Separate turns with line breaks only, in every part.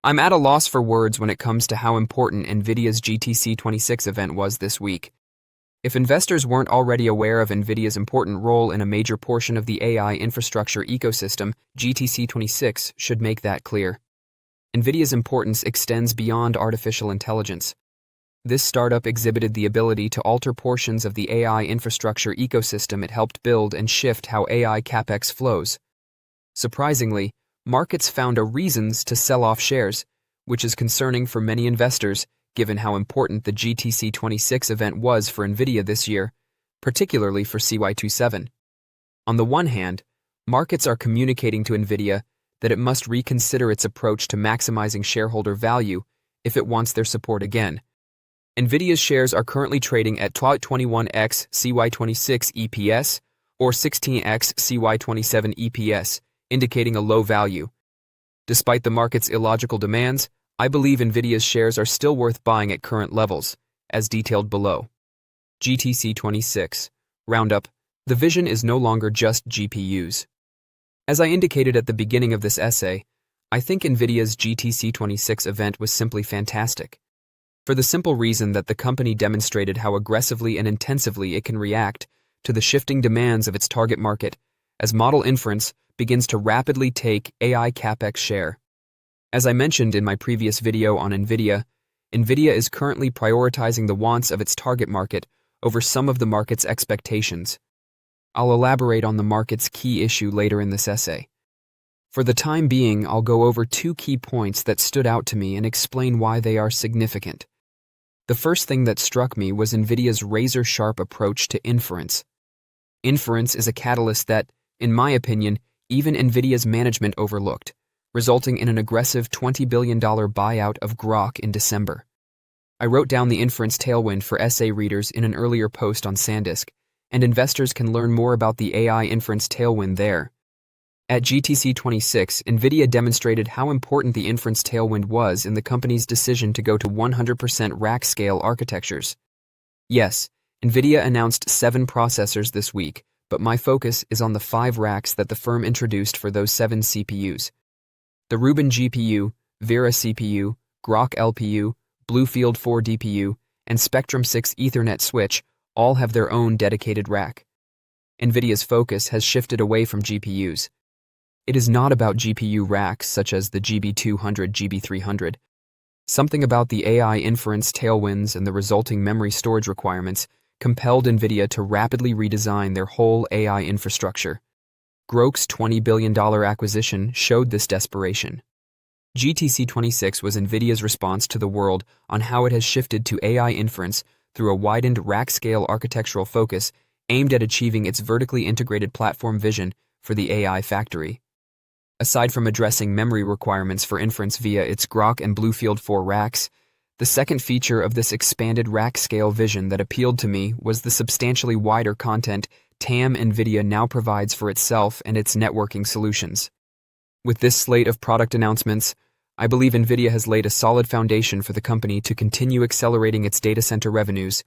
I'm at a loss for words when it comes to how important Nvidia's GTC 26 event was this week. If investors weren't already aware of Nvidia's important role in a major portion of the AI infrastructure ecosystem, GTC 26 should make that clear. Nvidia's importance extends beyond artificial intelligence. This startup exhibited the ability to alter portions of the AI infrastructure ecosystem it helped build and shift how AI CAPEX flows. Surprisingly, markets found reasons to sell off shares, which is concerning for many investors given how important the GTC 26 event was for Nvidia this year, particularly for CY27. On the one hand, markets are communicating to Nvidia that it must reconsider its approach to maximizing shareholder value if it wants their support again. Nvidia's shares are currently trading at 21x CY26 EPS or 16x CY27 EPS, indicating a low value. Despite the market's illogical demands, I believe Nvidia's shares are still worth buying at current levels, as detailed below. GTC 26 Roundup. The vision is no longer just GPUs. As I indicated at the beginning of this essay, I think Nvidia's GTC 26 event was simply fantastic. For the simple reason that the company demonstrated how aggressively and intensively it can react to the shifting demands of its target market as model inference begins to rapidly take AI CAPEX share. As I mentioned in my previous video on Nvidia, Nvidia is currently prioritizing the wants of its target market over some of the market's expectations. I'll elaborate on the market's key issue later in this essay. For the time being, I'll go over two key points that stood out to me and explain why they are significant. The first thing that struck me was Nvidia's razor-sharp approach to inference. Inference is a catalyst that, in my opinion, even Nvidia's management overlooked, resulting in an aggressive $20 billion buyout of Grok in December. I wrote down the inference tailwind for essay readers in an earlier post on SanDisk, and investors can learn more about the AI inference tailwind there. At GTC 26, Nvidia demonstrated how important the inference tailwind was in the company's decision to go to 100% rack-scale architectures. Yes, Nvidia announced 7 processors this week, but my focus is on the 5 racks that the firm introduced for those 7 CPUs. The Rubin GPU, Vera CPU, Grok LPU, Bluefield 4 DPU, and Spectrum 6 Ethernet switch all have their own dedicated rack. Nvidia's focus has shifted away from GPUs. It is not about GPU racks such as the GB200, GB300. Something about the AI inference tailwinds and the resulting memory storage requirements compelled Nvidia to rapidly redesign their whole AI infrastructure. Grok's $20 billion acquisition showed this desperation. GTC 26 was Nvidia's response to the world on how it has shifted to AI inference through a widened rack-scale architectural focus aimed at achieving its vertically integrated platform vision for the AI factory. Aside from addressing memory requirements for inference via its Grok and Bluefield 4 racks, the second feature of this expanded rack-scale vision that appealed to me was the substantially wider content TAM Nvidia now provides for itself and its networking solutions. With this slate of product announcements, I believe Nvidia has laid a solid foundation for the company to continue accelerating its data center revenues,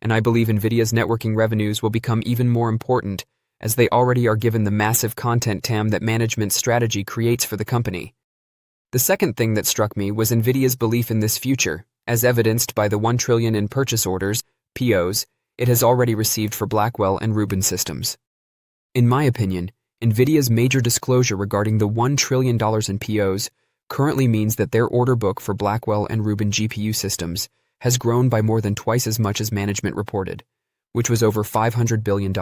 and I believe Nvidia's networking revenues will become even more important as they already are given the massive content TAM that management's strategy creates for the company. The second thing that struck me was Nvidia's belief in this future, as evidenced by the $1 trillion in purchase orders, POs, it has already received for Blackwell and Rubin systems. In my opinion, Nvidia's major disclosure regarding the $1 trillion in POs currently means that their order book for Blackwell and Rubin GPU systems has grown by more than twice as much as management reported, which was over $500 billion.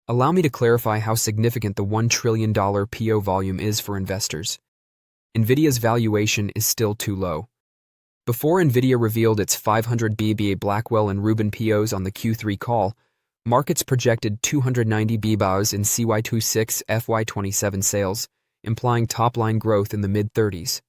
Allow me to clarify how significant the $1 trillion PO volume is for investors. Nvidia's valuation is still too low. Before Nvidia revealed its 500 BBA Blackwell and Rubin POs on the Q3 call, markets projected 290 BBAs in CY26 FY27 sales, implying top-line growth in the mid-30s.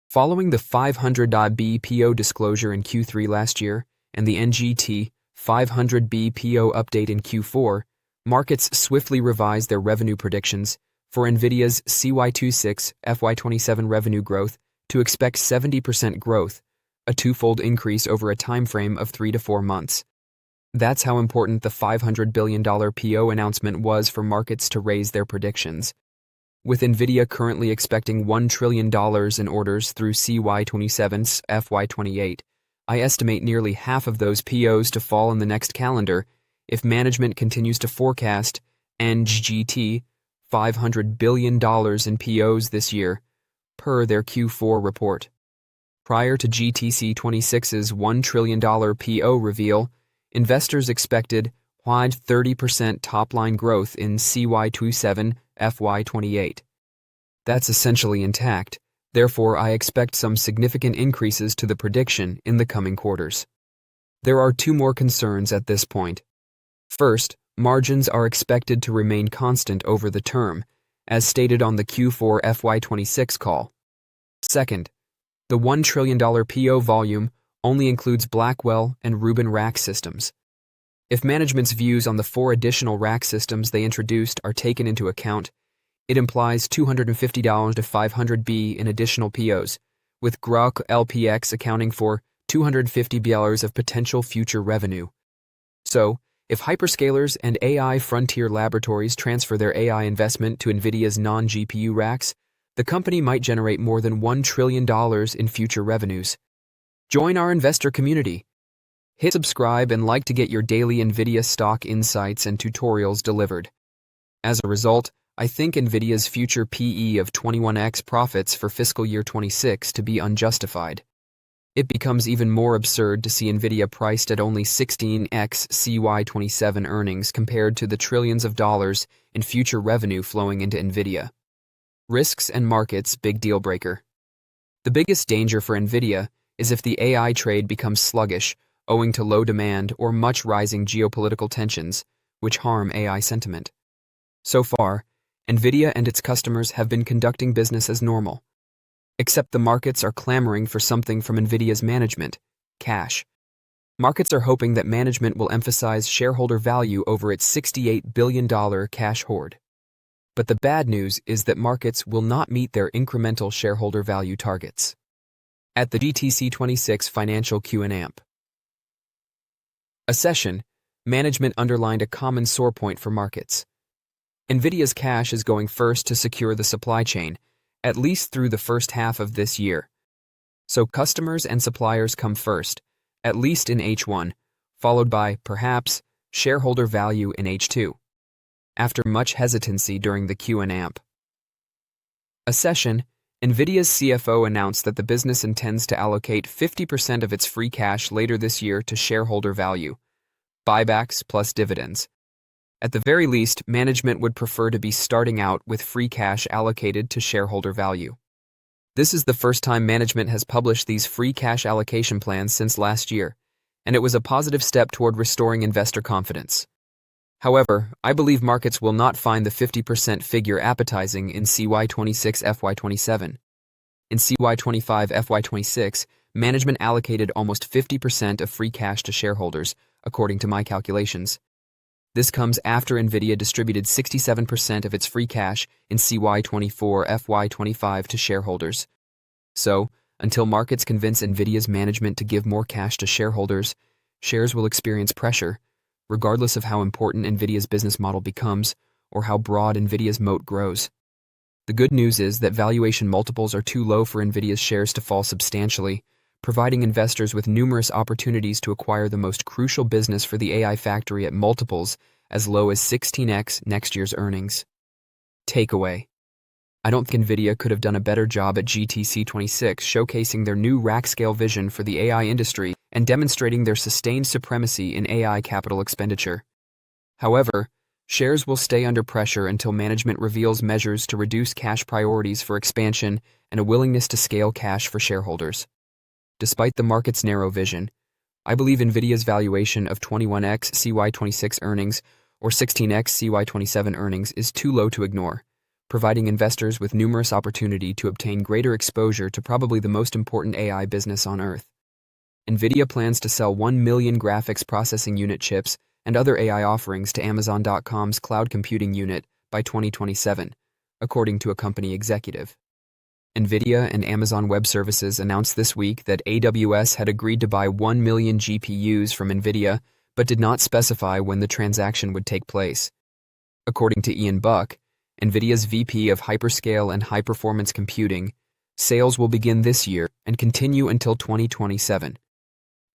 Following the 500B PO disclosure in Q3 last year and the NGT 500B PO update in Q4, markets swiftly revised their revenue predictions for Nvidia's CY26 FY27 revenue growth to expect 70% growth, a twofold increase over a timeframe of 3 to 4 months. That's how important the $500 billion PO announcement was for markets to raise their predictions. With Nvidia currently expecting $1 trillion in orders through CY27's FY28, I estimate nearly half of those POs to fall in the next calendar if management continues to forecast NGT $500 billion in POs this year, per their Q4 report. Prior to GTC 26's $1 trillion PO reveal, investors expected wide 30% top-line growth in CY27 FY28. That's essentially intact, therefore I expect some significant increases to the prediction in the coming quarters. There are two more concerns at this point. First, margins are expected to remain constant over the term, as stated on the Q4 FY26 call. Second, the $1 trillion PO volume only includes Blackwell and Rubin rack systems. If management's views on the 4 additional rack systems they introduced are taken into account, it implies $250 to $500B in additional POs, with Grok LPX accounting for $250 of potential future revenue. So, if hyperscalers and AI frontier laboratories transfer their AI investment to Nvidia's non-GPU racks, the company might generate more than $1 trillion in future revenues. Join our investor community. Hit subscribe and like to get your daily Nvidia stock insights and tutorials delivered. As a result, I think Nvidia's future PE of 21x profits for fiscal year 26 to be unjustified. It becomes even more absurd to see Nvidia priced at only 16x CY27 earnings compared to the trillions of dollars in future revenue flowing into Nvidia. Risks and markets big deal breaker. The biggest danger for Nvidia is if the AI trade becomes sluggish, owing to low demand or much rising geopolitical tensions, which harm AI sentiment. So far, Nvidia and its customers have been conducting business as normal. Except the markets are clamoring for something from Nvidia's management, cash. Markets are hoping that management will emphasize shareholder value over its $68 billion cash hoard. But the bad news is that markets will not meet their incremental shareholder value targets. At the GTC 26 Financial Q&A session, management underlined a common sore point for markets. Nvidia's cash is going first to secure the supply chain, at least through the first half of this year. So customers and suppliers come first, at least in H1, followed by, perhaps, shareholder value in H2. After much hesitancy during the Q&A session, Nvidia's CFO announced that the business intends to allocate 50% of its free cash later this year to shareholder value, buybacks plus dividends. At the very least, management would prefer to be starting out with free cash allocated to shareholder value. This is the first time management has published these free cash allocation plans since last year, and it was a positive step toward restoring investor confidence. However, I believe markets will not find the 50% figure appetizing in CY26 FY27. In CY25 FY26, management allocated almost 50% of free cash to shareholders, according to my calculations. This comes after Nvidia distributed 67% of its free cash in CY24 FY25 to shareholders. So, until markets convince Nvidia's management to give more cash to shareholders, shares will experience pressure, regardless of how important Nvidia's business model becomes or how broad Nvidia's moat grows. The good news is that valuation multiples are too low for Nvidia's shares to fall substantially, providing investors with numerous opportunities to acquire the most crucial business for the AI factory at multiples as low as 16x next year's earnings. Takeaway: I don't think Nvidia could have done a better job at GTC 26 showcasing their new rack-scale vision for the AI industry and demonstrating their sustained supremacy in AI capital expenditure. However, shares will stay under pressure until management reveals measures to reduce cash priorities for expansion and a willingness to scale cash for shareholders. Despite the market's narrow vision, I believe Nvidia's valuation of 21x CY26 earnings or 16x CY27 earnings is too low to ignore, providing investors with numerous opportunity to obtain greater exposure to probably the most important AI business on Earth. Nvidia plans to sell 1 million graphics processing unit chips and other AI offerings to Amazon.com's cloud computing unit by 2027, according to a company executive. Nvidia and Amazon Web Services announced this week that AWS had agreed to buy 1 million GPUs from Nvidia, but did not specify when the transaction would take place. According to Ian Buck, Nvidia's VP of Hyperscale and High-Performance Computing, sales will begin this year and continue until 2027.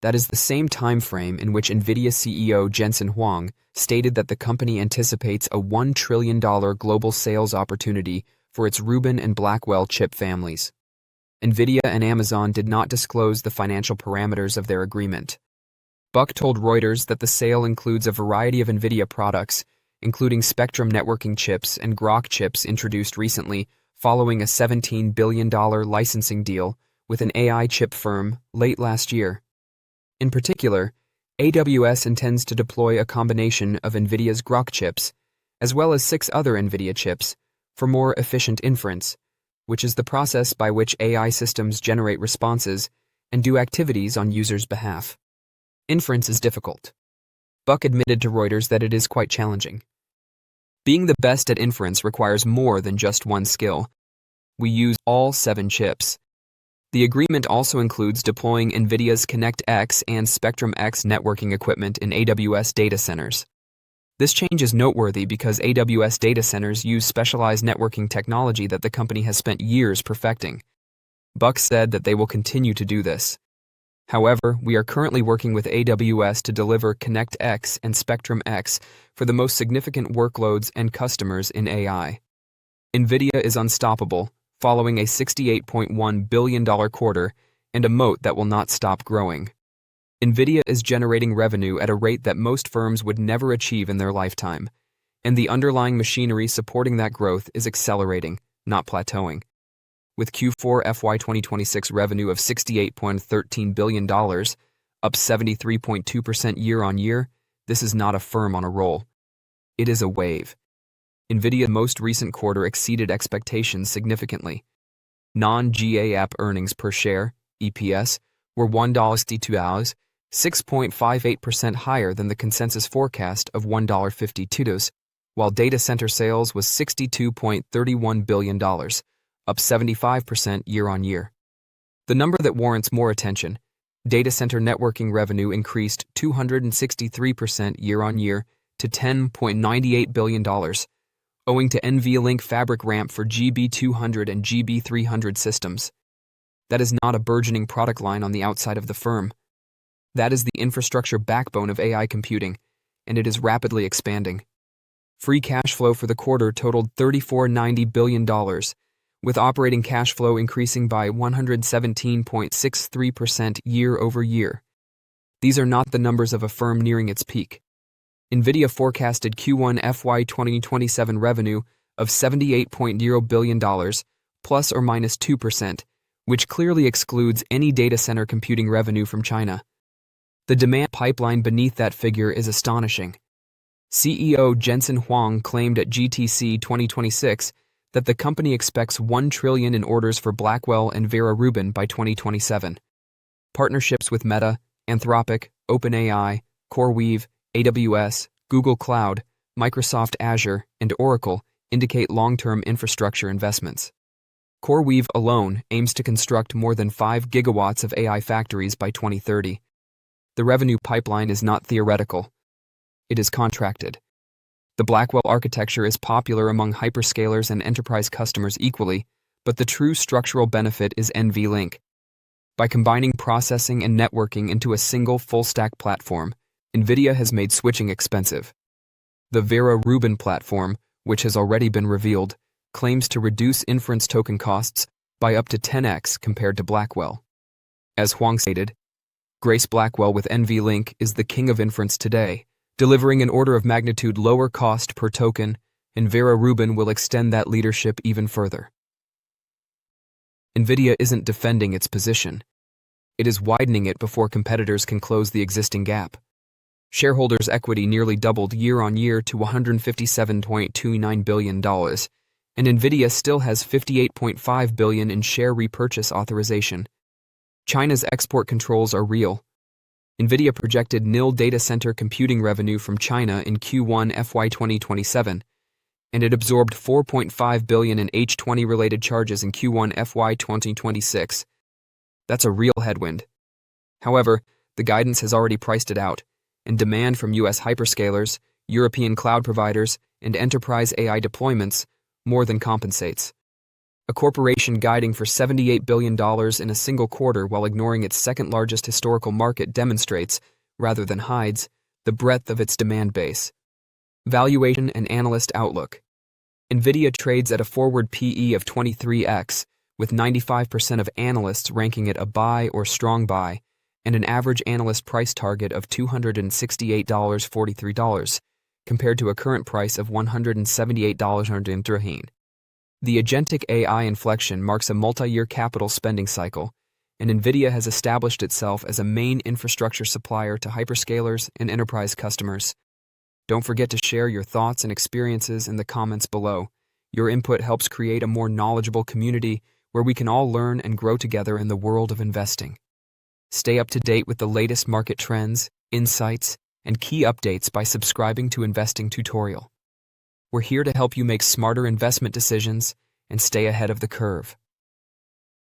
That is the same time frame in which Nvidia CEO Jensen Huang stated that the company anticipates a $1 trillion global sales opportunity for its Rubin and Blackwell chip families. Nvidia and Amazon did not disclose the financial parameters of their agreement. Buck told Reuters that the sale includes a variety of Nvidia products, including Spectrum networking chips and Grok chips introduced recently following a $17 billion licensing deal with an AI chip firm late last year. In particular, AWS intends to deploy a combination of Nvidia's Grok chips, as well as 6 other Nvidia chips, for more efficient inference, which is the process by which AI systems generate responses and do activities on users' behalf. Inference is difficult. Buck admitted to Reuters that it is quite challenging. Being the best at inference requires more than just one skill. We use all 7 chips. The agreement also includes deploying NVIDIA's Connect-X and Spectrum-X networking equipment in AWS data centers. This change is noteworthy because AWS data centers use specialized networking technology that the company has spent years perfecting. Buck said that they will continue to do this. However, we are currently working with AWS to deliver Connect-X and Spectrum-X for the most significant workloads and customers in AI. NVIDIA is unstoppable, following a $68.1 billion quarter and a moat that will not stop growing. NVIDIA is generating revenue at a rate that most firms would never achieve in their lifetime, and the underlying machinery supporting that growth is accelerating, not plateauing. With Q4 FY 2026 revenue of $68.13 billion, up 73.2% year-on-year, this is not a firm on a roll. It is a wave. NVIDIA's most recent quarter exceeded expectations significantly. Non-GAAP earnings per share, EPS, were $1.62, 6.58% higher than the consensus forecast of $1.52, while data center sales was $62.31 billion, up 75% year-on-year. The number that warrants more attention, data center networking revenue increased 263% year-on-year to $10.98 billion, owing to NVLink fabric ramp for GB200 and GB300 systems. That is not a burgeoning product line on the outside of the firm. That is the infrastructure backbone of AI computing, and it is rapidly expanding. Free cash flow for the quarter totaled $34.90 billion, with operating cash flow increasing by 117.63% year-over-year. These are not the numbers of a firm nearing its peak. NVIDIA forecasted Q1 FY 2027 revenue of $78.0 billion, plus or minus 2%, which clearly excludes any data center computing revenue from China. The demand pipeline beneath that figure is astonishing. CEO Jensen Huang claimed at GTC 2026 that the company expects $1 trillion in orders for Blackwell and Vera Rubin by 2027. Partnerships with Meta, Anthropic, OpenAI, CoreWeave, AWS, Google Cloud, Microsoft Azure, and Oracle indicate long-term infrastructure investments. CoreWeave alone aims to construct more than 5 gigawatts of AI factories by 2030. The revenue pipeline is not theoretical. It is contracted. The Blackwell architecture is popular among hyperscalers and enterprise customers equally, but the true structural benefit is NVLink. By combining processing and networking into a single full-stack platform, NVIDIA has made switching expensive. The Vera Rubin platform, which has already been revealed, claims to reduce inference token costs by up to 10x compared to Blackwell. As Huang stated, Grace Blackwell with NVLink is the king of inference today, delivering an order of magnitude lower cost per token, and Vera Rubin will extend that leadership even further. NVIDIA isn't defending its position. It is widening it before competitors can close the existing gap. Shareholders' equity nearly doubled year-on-year to $157.29 billion, and NVIDIA still has $58.5 billion in share repurchase authorization. China's export controls are real. NVIDIA projected nil data center computing revenue from China in Q1 FY 2027, and it absorbed $4.5 billion in H20-related charges in Q1 FY 2026. That's a real headwind. However, the guidance has already priced it out, and demand from U.S. hyperscalers, European cloud providers, and enterprise AI deployments more than compensates. A corporation guiding for $78 billion in a single quarter while ignoring its second-largest historical market demonstrates, rather than hides, the breadth of its demand base. Valuation and analyst outlook. Nvidia trades at a forward PE of 23x, with 95% of analysts ranking it a buy or strong buy, and an average analyst price target of $268.43, compared to a current price of $178. The agentic AI inflection marks a multi-year capital spending cycle, and Nvidia has established itself as a main infrastructure supplier to hyperscalers and enterprise customers. Don't forget to share your thoughts and experiences in the comments below. Your input helps create a more knowledgeable community where we can all learn and grow together in the world of investing. Stay up to date with the latest market trends, insights, and key updates by subscribing to Investing Tutorial. We're here to help you make smarter investment decisions and stay ahead of the curve.